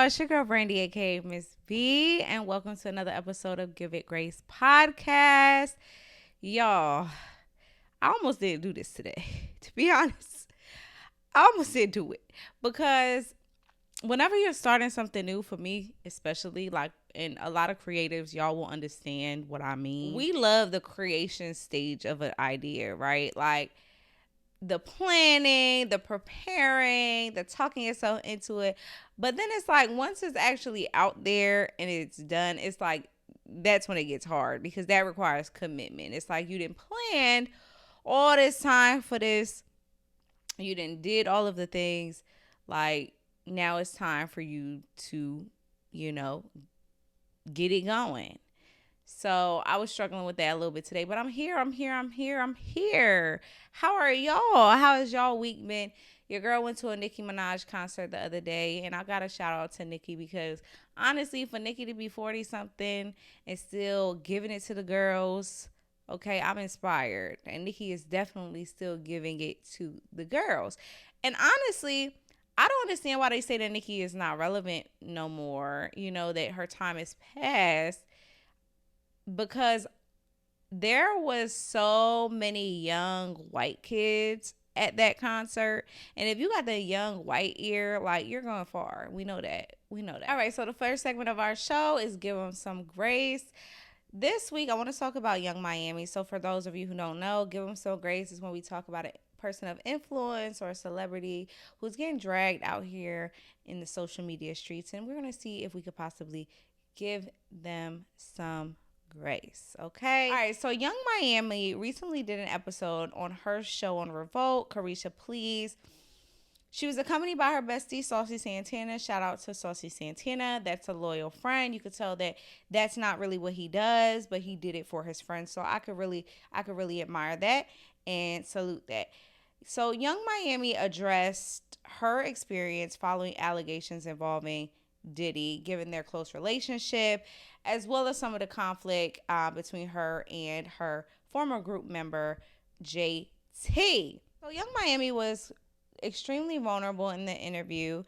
It's your girl Brandy, aka Miss B, and welcome to another episode of Give It Grace podcast. Y'all, I almost didn't do this today. To be honest, I almost didn't do it because whenever you're starting something new, for me especially, like, and a lot of creatives, y'all will understand what I mean. We love the creation stage of an idea, right? Like the planning, the preparing, the talking yourself into it. But then it's like once it's actually out there and it's done, it's like that's when it gets hard because that requires commitment. It's like you didn't plan all this time for this. You didn't did all of the things. Like now it's time for you to, get it going. So I was struggling with that a little bit today, but I'm here. How are y'all? How has y'all week been? Your girl went to a Nicki Minaj concert the other day, and I got a shout out to Nicki because honestly, for Nicki to be 40 something and still giving it to the girls, okay, I'm inspired. And Nicki is definitely still giving it to the girls. And honestly, I don't understand why they say that Nicki is not relevant no more, that her time is past, because there was so many young white kids at that concert. And if you got the young white ear, like, you're going far. We know that. All right, so the first segment of our show is Give Them Some Grace. This week, I want to talk about Young Miami. So for those of you who don't know, Give Them Some Grace is when we talk about a person of influence or a celebrity who's getting dragged out here in the social media streets. And we're going to see if we could possibly give them some grace. Okay. All right. So Young Miami recently did an episode on her show on Revolt, Carisha Please. She was accompanied by her bestie, Saucy Santana. Shout out to Saucy Santana. That's a loyal friend. You could tell that that's not really what he does, but he did it for his friends. So I could really admire that and salute that. So Young Miami addressed her experience following allegations involving Diddy, given their close relationship, as well as some of the conflict between her and her former group member, JT. So Young Miami was extremely vulnerable in the interview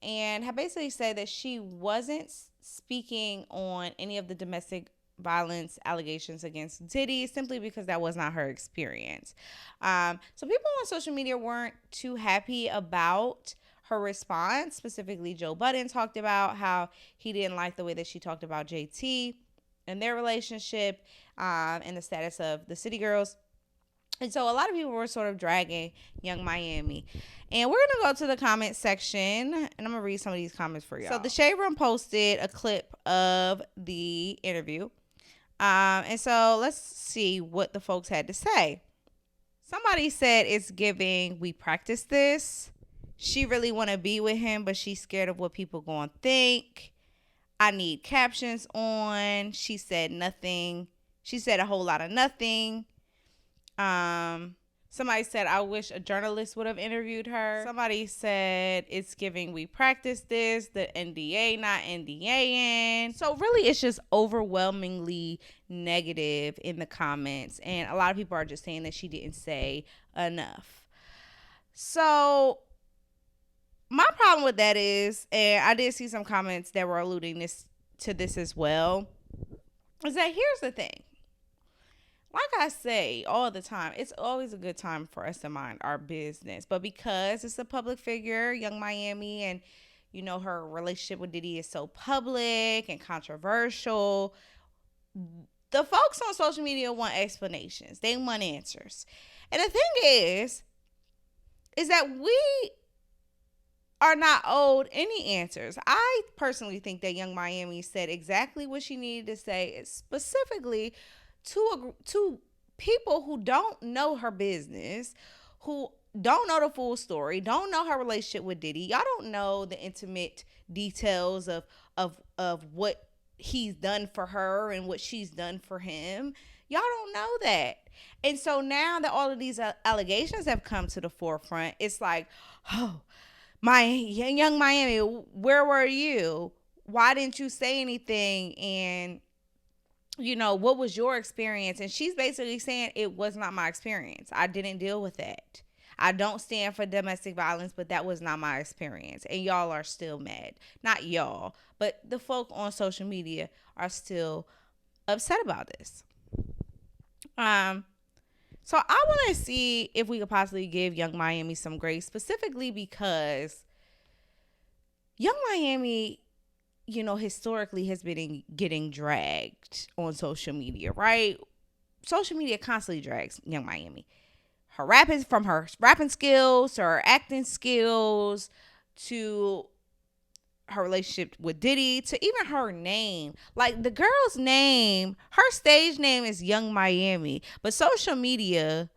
and had basically said that she wasn't speaking on any of the domestic violence allegations against Diddy simply because that was not her experience. So people on social media weren't too happy about her response. Specifically, Joe Budden talked about how he didn't like the way that she talked about JT and their relationship and the status of the City Girls. And so a lot of people were sort of dragging Young Miami. And we're going to go to the comment section, and I'm going to read some of these comments for y'all. So the Shade Room posted a clip of the interview. And so let's see what the folks had to say. Somebody said it's giving, we practice this. She really want to be with him, but she's scared of what people going to think. I need captions on. She said nothing. She said a whole lot of nothing. Somebody said, I wish a journalist would have interviewed her. Somebody said it's giving, we practice this, the NDA, not NDA-ing. So really it's just overwhelmingly negative in the comments. And a lot of people are just saying that she didn't say enough. So my problem with that is, and I did see some comments that were alluding to this as well, is that here's the thing. Like I say all the time, it's always a good time for us to mind our business. But because it's a public figure, Young Miami, and, her relationship with Diddy is so public and controversial, the folks on social media want explanations. They want answers. And the thing is that we are not owed any answers. I personally think that Young Miami said exactly what she needed to say, specifically to people who don't know her business, who don't know the full story, don't know her relationship with Diddy. Y'all don't know the intimate details of what he's done for her and what she's done for him. Y'all don't know that. And so now that all of these allegations have come to the forefront, it's like, oh, my Young Miami, where were you? Why didn't you say anything? And what was your experience? And she's basically saying it was not my experience. I didn't deal with that. I don't stand for domestic violence, but that was not my experience. And y'all are still mad. Not y'all, but the folk on social media are still upset about this. Um, so I want to see if we could possibly give Young Miami some grace, specifically because Young Miami, historically has been getting dragged on social media, right? Social media constantly drags Young Miami. From her rapping skills to her acting skills to her relationship with Diddy to even her name. Like the girl's name, her stage name is Young Miami, but social media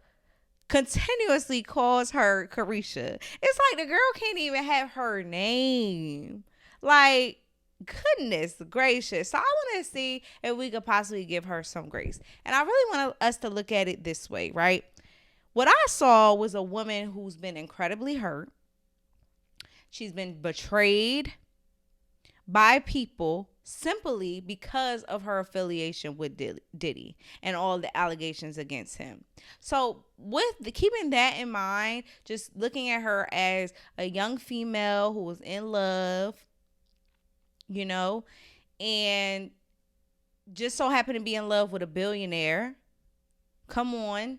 continuously calls her Carisha. It's like the girl can't even have her name. Like, goodness gracious. So I want to see if we could possibly give her some grace. And I really want us to look at it this way, right? What I saw was a woman who's been incredibly hurt. She's been betrayed by people simply because of her affiliation with Diddy and all the allegations against him. So keeping that in mind, just looking at her as a young female who was in love, and just so happened to be in love with a billionaire. Come on.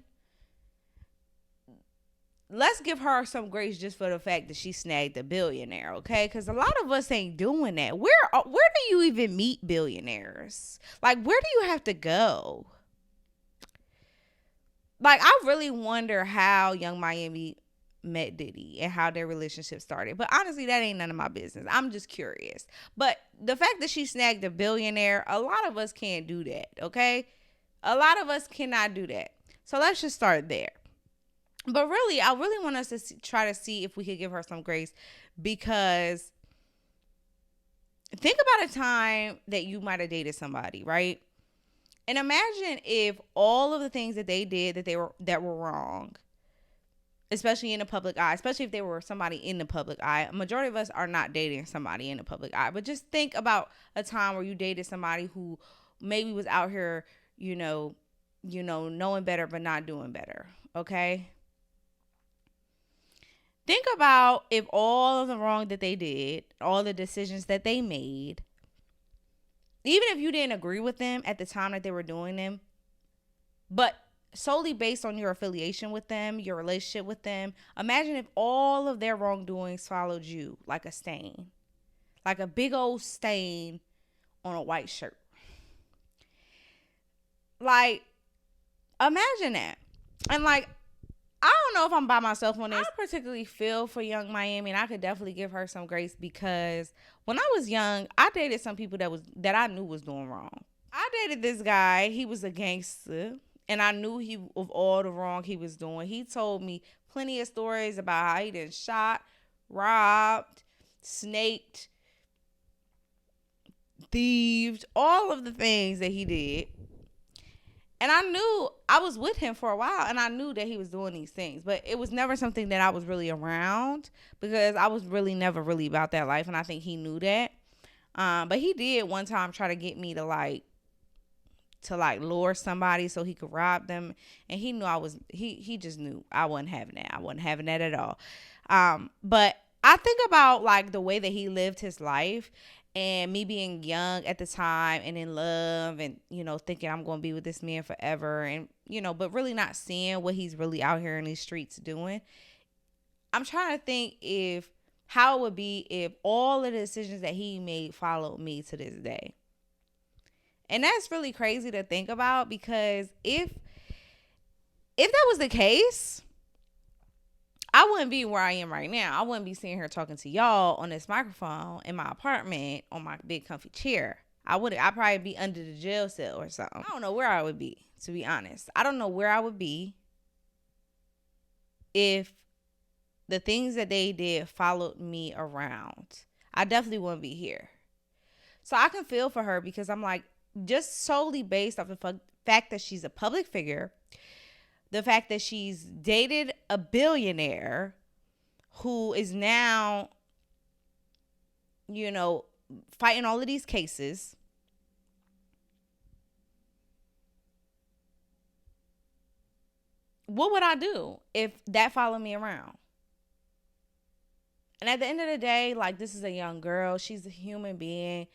Let's give her some grace just for the fact that she snagged a billionaire, okay? Because a lot of us ain't doing that. Where do you even meet billionaires? Like, where do you have to go? Like, I really wonder how Young Miami met Diddy and how their relationship started. But honestly, that ain't none of my business. I'm just curious. But the fact that she snagged a billionaire, a lot of us can't do that, okay? A lot of us cannot do that. So let's just start there. But really, I really want us to try to see if we could give her some grace, because think about a time that you might have dated somebody, right? And imagine if all of the things that they did that were wrong, especially in the public eye, especially if they were somebody in the public eye. A majority of us are not dating somebody in the public eye, but just think about a time where you dated somebody who maybe was out here, knowing better but not doing better, okay? Think about if all of the wrong that they did, all the decisions that they made, even if you didn't agree with them at the time that they were doing them, but solely based on your affiliation with them, your relationship with them, imagine if all of their wrongdoings followed you like a stain, like a big old stain on a white shirt. Like, imagine that. And like, I don't know if I'm by myself on this. I particularly feel for Young Miami, and I could definitely give her some grace, because when I was young, I dated some people that I knew was doing wrong. I dated this guy. He was a gangster, and I knew of all the wrong he was doing. He told me plenty of stories about how he done shot, robbed, snaked, thieved, all of the things that he did. And I knew I was with him for a while, and I knew that he was doing these things, but it was never something that I was really around, because I was really never really about that life, and I think he knew that. But he did one time try to get me to lure somebody so he could rob them, and he knew he just knew I wasn't having that. I wasn't having that at all. But I think about like the way that he lived his life, and me being young at the time and in love, and thinking I'm going to be with this man forever, and but really not seeing what he's really out here in these streets doing. I'm trying to think how it would be if all of the decisions that he made followed me to this day. And that's really crazy to think about, because if that was the case, I wouldn't be where I am right now. I wouldn't be sitting here talking to y'all on this microphone in my apartment on my big comfy chair. I'd probably be under the jail cell or something. I don't know where I would be, to be honest. I don't know where I would be if the things that they did followed me around. I definitely wouldn't be here. So I can feel for her, because I'm like, just solely based off the fact that she's a public figure, the fact that she's dated a billionaire who is now, fighting all of these cases. what would I do if that followed me around? And at the end of the day, like, this is a young girl. She's a human being.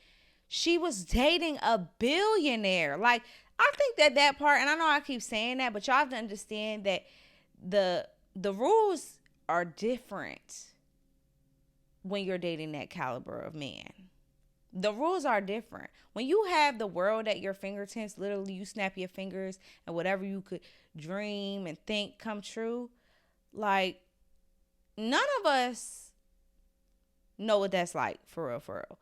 She was dating a billionaire. Like, I think that part, and I know I keep saying that, but y'all have to understand that the rules are different when you're dating that caliber of man. The rules are different. When you have the world at your fingertips, literally you snap your fingers and whatever you could dream and think come true, like, none of us know what that's like, for real, for real.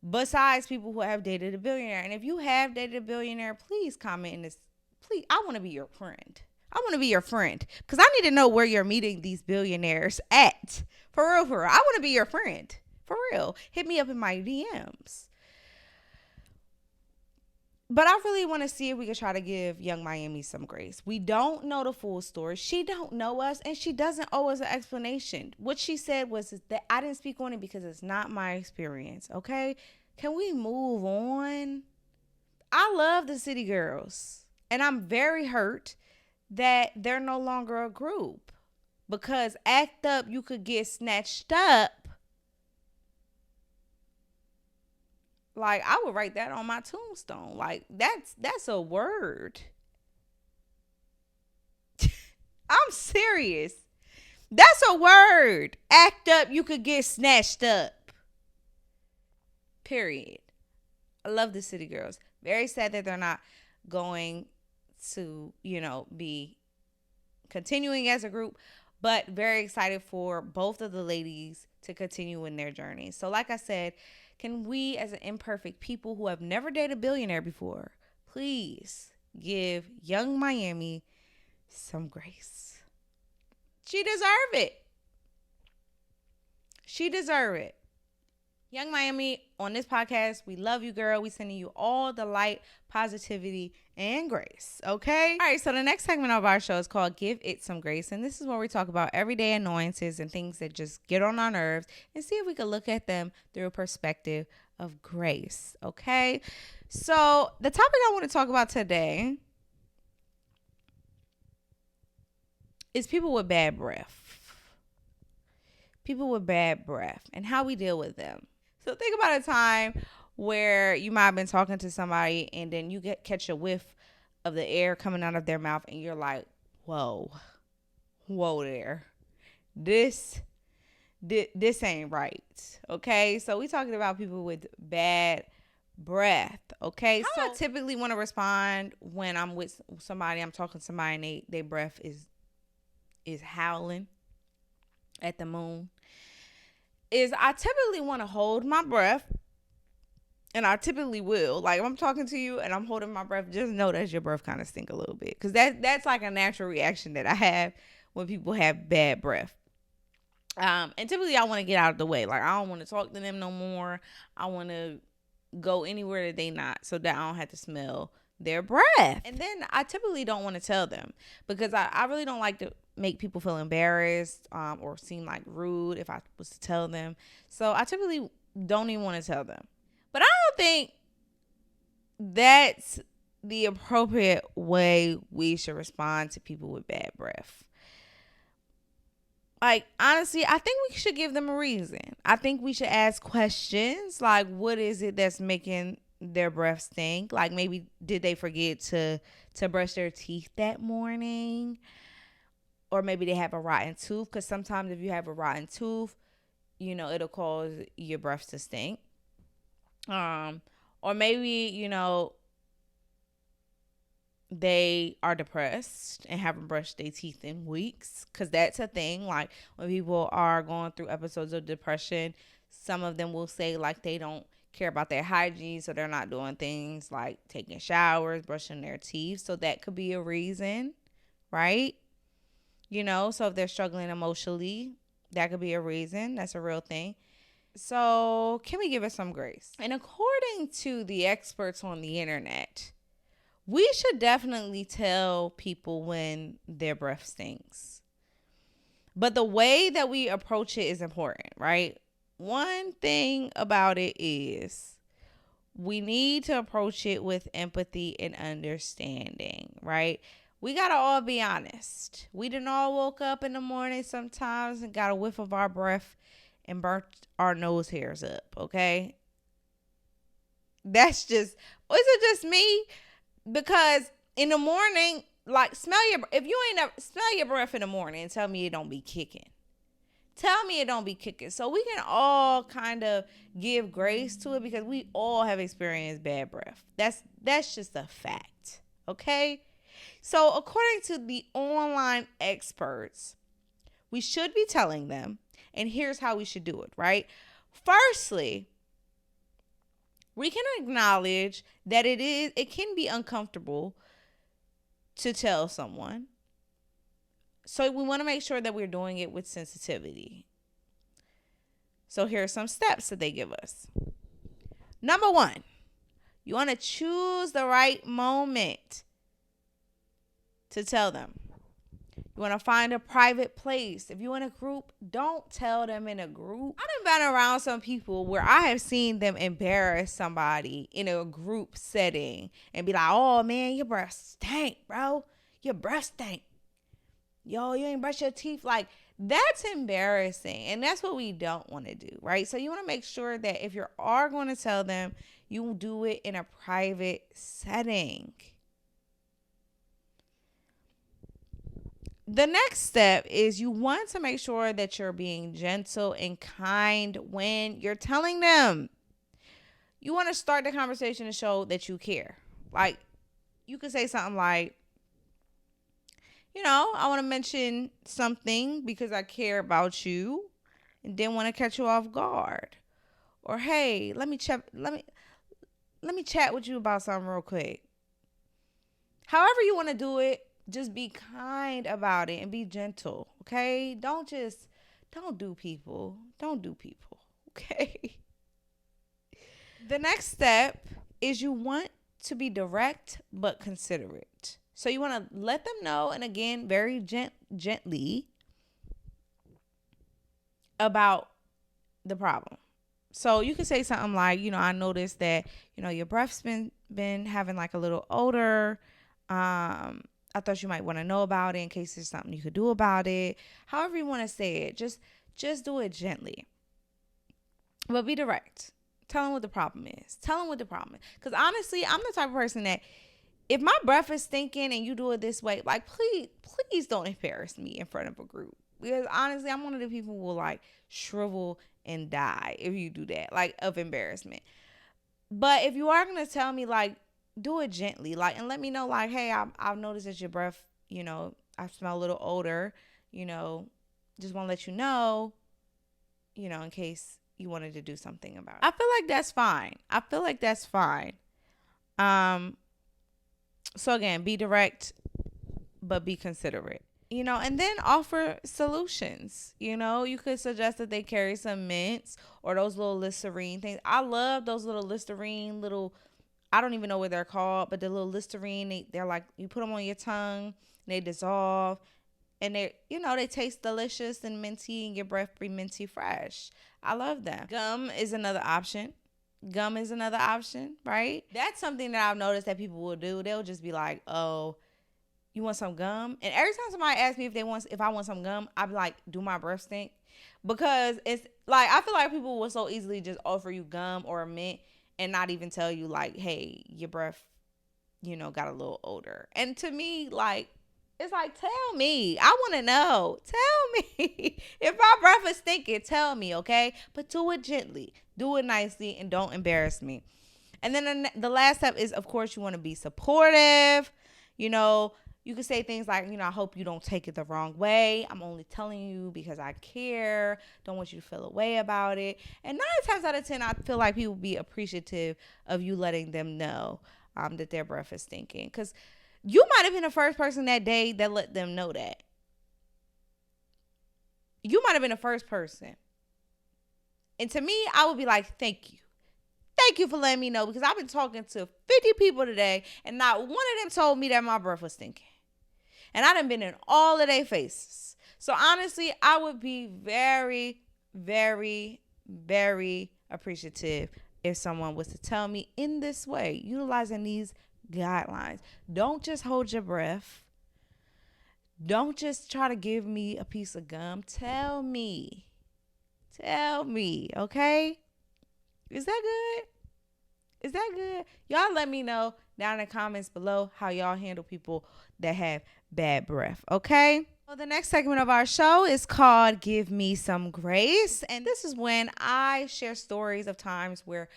Besides people who have dated a billionaire. And if you have dated a billionaire, please comment in this. Please, I want to be your friend. I want to be your friend. Because I need to know where you're meeting these billionaires at. For real, for real. I want to be your friend. For real. Hit me up in my DMs. But I really want to see if we can try to give Young Miami some grace. We don't know the full story. She don't know us, and she doesn't owe us an explanation. What she said was that I didn't speak on it because it's not my experience, okay? Can we move on? I love the City Girls, and I'm very hurt that they're no longer a group. Because act up, you could get snatched up. Like, I would write that on my tombstone. Like, that's a word. I'm serious. That's a word. Act up, you could get snatched up. Period. I love the City Girls. Very sad that they're not going to, be continuing as a group, but very excited for both of the ladies to continue in their journey. So like I said, can we, as an imperfect people who have never dated a billionaire before, please give Young Miami some grace? She deserve it. She deserve it. Young Miami, on this podcast, we love you, girl. We sending you all the light, positivity, and grace, okay? All right, so the next segment of our show is called Give It Some Grace, and this is where we talk about everyday annoyances and things that just get on our nerves and see if we can look at them through a perspective of grace, okay? So the topic I want to talk about today is people with bad breath. People with bad breath and how we deal with them. So think about a time where you might have been talking to somebody and then you catch a whiff of the air coming out of their mouth and you're like, whoa there. This ain't right. Okay. So we talking about people with bad breath. Okay. How I typically want to respond when I'm with somebody, I'm talking to somebody and their breath is howling at the moon, is I typically want to hold my breath, and I typically will. Like, if I'm talking to you and I'm holding my breath, just know that your breath kind of stink a little bit, because that's like a natural reaction that I have when people have bad breath. And typically I want to get out of the way. Like, I don't want to talk to them no more. I want to go anywhere that they not, so that I don't have to smell their breath. And then I typically don't want to tell them, because I really don't like to make people feel embarrassed or seem like rude if I was to tell them. So I typically don't even want to tell them. But I don't think that's the appropriate way we should respond to people with bad breath. Like, honestly, I think we should give them a reason. I think we should ask questions like, what is it that's making their breath stink? Like, maybe did they forget to brush their teeth that morning? Or maybe they have a rotten tooth, because sometimes if you have a rotten tooth, it'll cause your breath to stink. Or maybe, they are depressed and haven't brushed their teeth in weeks, because that's a thing. Like, when people are going through episodes of depression, some of them will say like they don't care about their hygiene, so they're not doing things like taking showers, brushing their teeth. So that could be a reason, right? So if they're struggling emotionally, that could be a reason. That's a real thing. So can we give it some grace? And according to the experts on the internet, we should definitely tell people when their breath stinks. But the way that we approach it is important, right? One thing about it is we need to approach it with empathy and understanding, right? We got to all be honest. We done all woke up in the morning sometimes and got a whiff of our breath and burnt our nose hairs up, okay? That's just, is it just me? Because in the morning, like, if you ain't never, smell your breath in the morning and tell me it don't be kicking. Tell me it don't be kicking. So we can all kind of give grace to it because we all have experienced bad breath. That's just a fact. Okay? So according to the online experts, we should be telling them, and here's how we should do it, right? Firstly, we can acknowledge that it can be uncomfortable to tell someone. So we want to make sure that we're doing it with sensitivity. So here are some steps that they give us. Number 1, you want to choose the right moment to tell them. You want to find a private place. If you're in a group, don't tell them in a group. I've been around some people where I have seen them embarrass somebody in a group setting and be like, oh man, your breath stank, bro. Your breath stank. Yo, you ain't brush your teeth. Like, that's embarrassing. And that's what we don't want to do, right? So you want to make sure that if you are going to tell them, you do it in a private setting. The next step is you want to make sure that you're being gentle and kind when you're telling them. You want to start the conversation to show that you care. Like, you could say something like, I want to mention something because I care about you and didn't want to catch you off guard. Or, hey, let me chat with you about something real quick. However you want to do it, just be kind about it and be gentle, okay? Don't do people. Don't do people, okay? The next step is you want to be direct but considerate. So you want to let them know, and again, very gently about the problem. So you can say something like, I noticed that, your breath's been having like a little odor. I thought you might want to know about it in case there's something you could do about it. However you want to say it, just do it gently. But be direct. Tell them what the problem is. Because honestly, I'm the type of person that if my breath is stinking and you do it this way, like, please don't embarrass me in front of a group. Because honestly, I'm one of the people who will like shrivel and die if you do that, like, of embarrassment. But if you are going to tell me, like, do it gently, like, and let me know, like, hey, I've noticed that your breath, I smell a little odor, just want to let you know, in case you wanted to do something about it. I feel like that's fine. So again, be direct, but be considerate, and then offer solutions. You could suggest that they carry some mints or those little Listerine things. I love those little Listerine I don't even know what they're called, but the little Listerine, they're like, you put them on your tongue, and they dissolve, and they taste delicious and minty, and your breath be minty fresh. I love them. Gum is another option, right? That's something that I've noticed that people will do. They'll just be like, oh, you want some gum? And every time somebody asks me if I want some gum, I be like, do my breath stink? Because it's like, I feel like people will so easily just offer you gum or a mint and not even tell you, like, hey, your breath, got a little odor. And to me, like, it's like, tell me. I want to know. Tell me. If my breath is stinking, tell me, okay? But do it gently. Do it nicely, and don't embarrass me. And then the last step is, of course, you want to be supportive. You can say things like, I hope you don't take it the wrong way. I'm only telling you because I care. Don't want you to feel a way about it. And 9 times out of 10, I feel like people be appreciative of you letting them know that their breath is stinking. Because you might have been the first person that day that let them know that. You might have been the first person. And to me, I would be like, thank you. Thank you for letting me know, because I've been talking to 50 people today and not one of them told me that my breath was stinking. And I done been in all of their faces. So honestly, I would be very, very, very appreciative if someone was to tell me in this way, utilizing these guidelines. Don't just hold your breath. Don't just try to give me a piece of gum. Tell me. Tell me, okay? Is that good? Is that good? Y'all let me know down in the comments below how y'all handle people that have bad breath, okay? Well, the next segment of our show is called Give Me Some Grace. And this is when I share stories of times where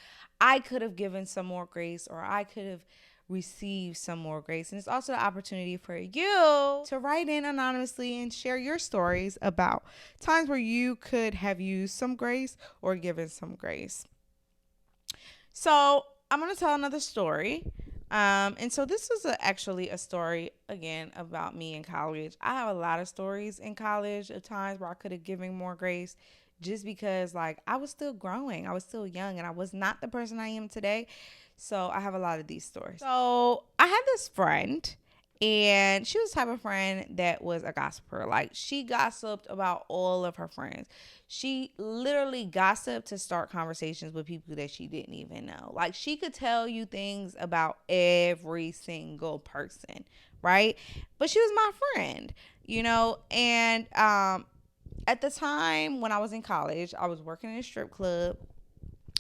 I could have given some more grace or I could have received some more grace. And it's also the opportunity for you to write in anonymously and share your stories about times where you could have used some grace or given some grace. So I'm going to tell another story. And so this is actually a story, again, about me in college. I have a lot of stories in college of times where I could have given more grace just because, like, I was still growing. I was still young, and I was not the person I am today. So I have a lot of these stories. So I had this friend, and she was the type of friend that was a gossiper. Like, she gossiped about all of her friends. She literally gossiped to start conversations with people that she didn't even know. Like, she could tell you things about every single person, right? But she was my friend, and at the time when I was in college, I was working in a strip club.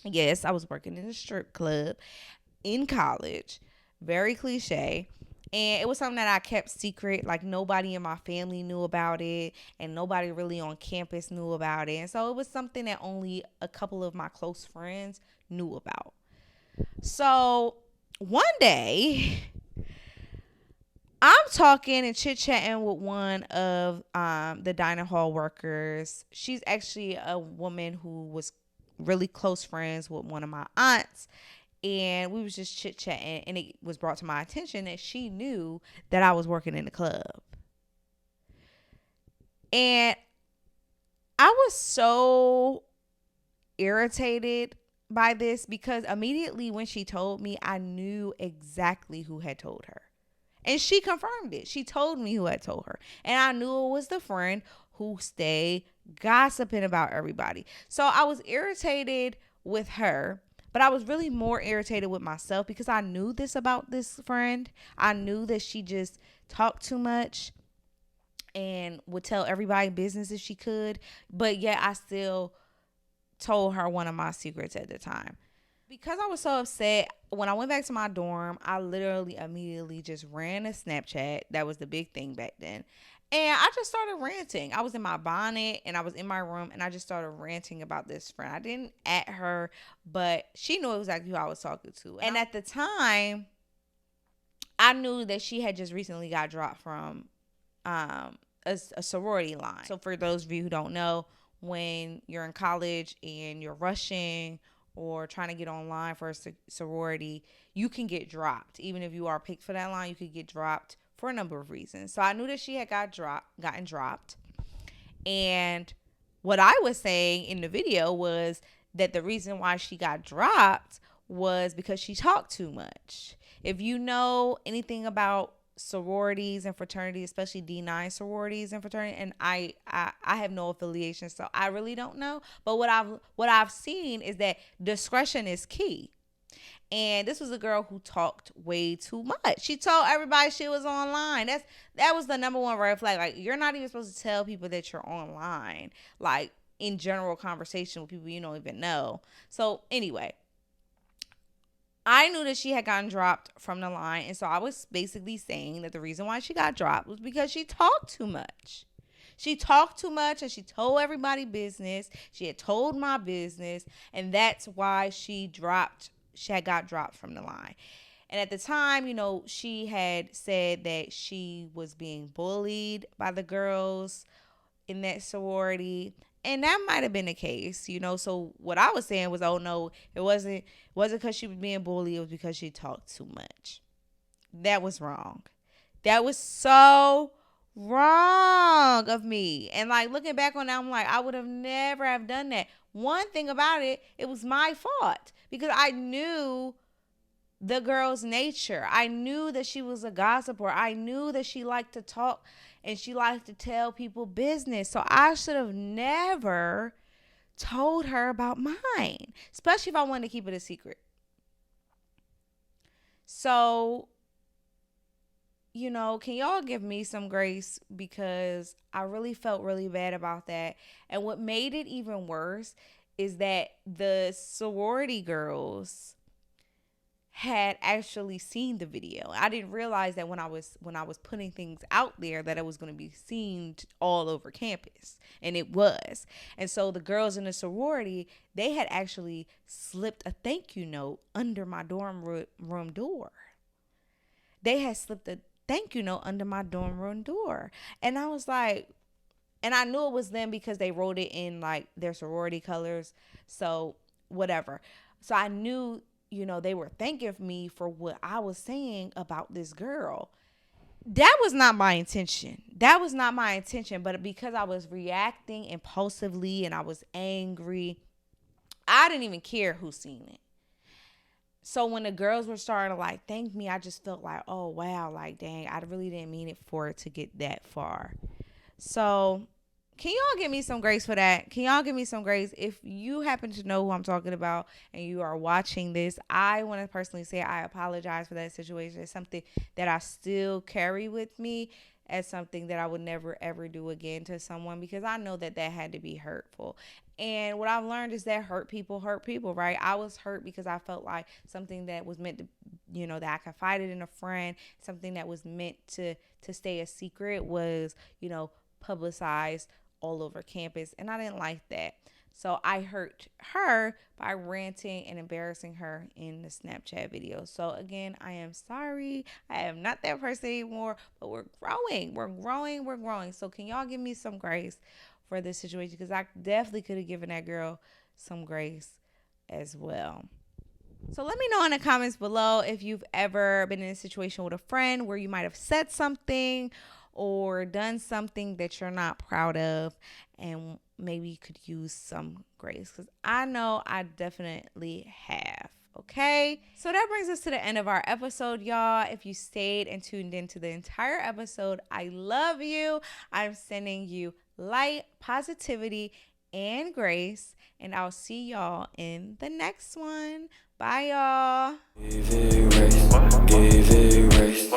Yes, I was working in a strip club in college. Very cliche. And it was something that I kept secret. Like, nobody in my family knew about it, and nobody really on campus knew about it. And so it was something that only a couple of my close friends knew about. So one day, I'm talking and chit-chatting with one of the dining hall workers. She's actually a woman who was really close friends with one of my aunts. And we was just chit-chatting, and it was brought to my attention that she knew that I was working in the club. And I was so irritated by this because immediately when she told me, I knew exactly who had told her. And she confirmed it. She told me who had told her. And I knew it was the friend who stayed gossiping about everybody. So I was irritated with her, but I was really more irritated with myself because I knew this about this friend. I knew that she just talked too much and would tell everybody business if she could. But yet I still told her one of my secrets at the time. Because I was so upset, when I went back to my dorm, I literally immediately just ran a Snapchat. That was the big thing back then. And I just started ranting. I was in my bonnet and I was in my room and I just started ranting about this friend. I didn't at her, but she knew exactly who I was talking to. And at the time, I knew that she had just recently got dropped from a sorority line. So for those of you who don't know, when you're in college and you're rushing or trying to get online for a sorority, you can get dropped. Even if you are picked for that line, you could get dropped for a number of reasons. So I knew that she had gotten dropped. And what I was saying in the video was that the reason why she got dropped was because she talked too much. If you know anything about sororities and fraternities, especially D9 sororities and fraternity, and I have no affiliation, so I really don't know. But what I've seen is that discretion is key. And this was a girl who talked way too much. She told everybody she was online. That was the number one red flag. Like, you're not even supposed to tell people that you're online, like in general conversation with people you don't even know. So anyway, I knew that she had gotten dropped from the line. And so I was basically saying that the reason why she got dropped was because she talked too much. She talked too much and she told everybody business. She had told my business. And that's why she had got dropped from the line. And at the time, she had said that she was being bullied by the girls in that sorority. And that might have been the case, So what I was saying was, oh no, it wasn't because she was being bullied. It was because she talked too much. That was wrong. That was so wrong of me. And like looking back on that, I'm like, I would have never have done that. One thing about it, it was my fault because I knew the girl's nature. I knew that she was a gossiper. I knew that she liked to talk and she liked to tell people business. So I should have never told her about mine, especially if I wanted to keep it a secret. So can y'all give me some grace because I really felt really bad about that. And what made it even worse is that the sorority girls had actually seen the video. I didn't realize that when I was putting things out there that it was going to be seen all over campus, and it was. And so the girls in the sorority, they had actually slipped a thank you note under my dorm room door. They had slipped a thank you note under my dorm room door. And I was like, and I knew it was them because they wrote it in like their sorority colors. So whatever. So I knew, they were thanking me for what I was saying about this girl. That was not my intention. That was not my intention. But because I was reacting impulsively and I was angry, I didn't even care who seen it. So when the girls were starting to like thank me, I just felt like, oh wow, like dang, I really didn't mean it for it to get that far. So can y'all give me some grace for that? Can y'all give me some grace? If you happen to know who I'm talking about and you are watching this, I want to personally say I apologize for that situation. It's something that I still carry with me as something that I would never ever do again to someone, because I know that that had to be hurtful. And what I've learned is that hurt people, right? I was hurt because I felt like something that was meant to, that I confided in a friend, something that was meant to stay a secret was, publicized all over campus, and I didn't like that. So I hurt her by ranting and embarrassing her in the Snapchat video. So again, I am sorry. I am not that person anymore, but we're growing. We're growing. We're growing. So can y'all give me some grace for this situation? Because I definitely could have given that girl some grace as well. So let me know in the comments below if you've ever been in a situation with a friend where you might have said something or done something that you're not proud of, and maybe you could use some grace, because I know I definitely have. Okay, so that brings us to the end of our episode, y'all. If you stayed and tuned into the entire episode, I love you. I'm sending you light, positivity, and grace, and I'll see y'all in the next one. Bye, y'all. Give it grace. Give it grace.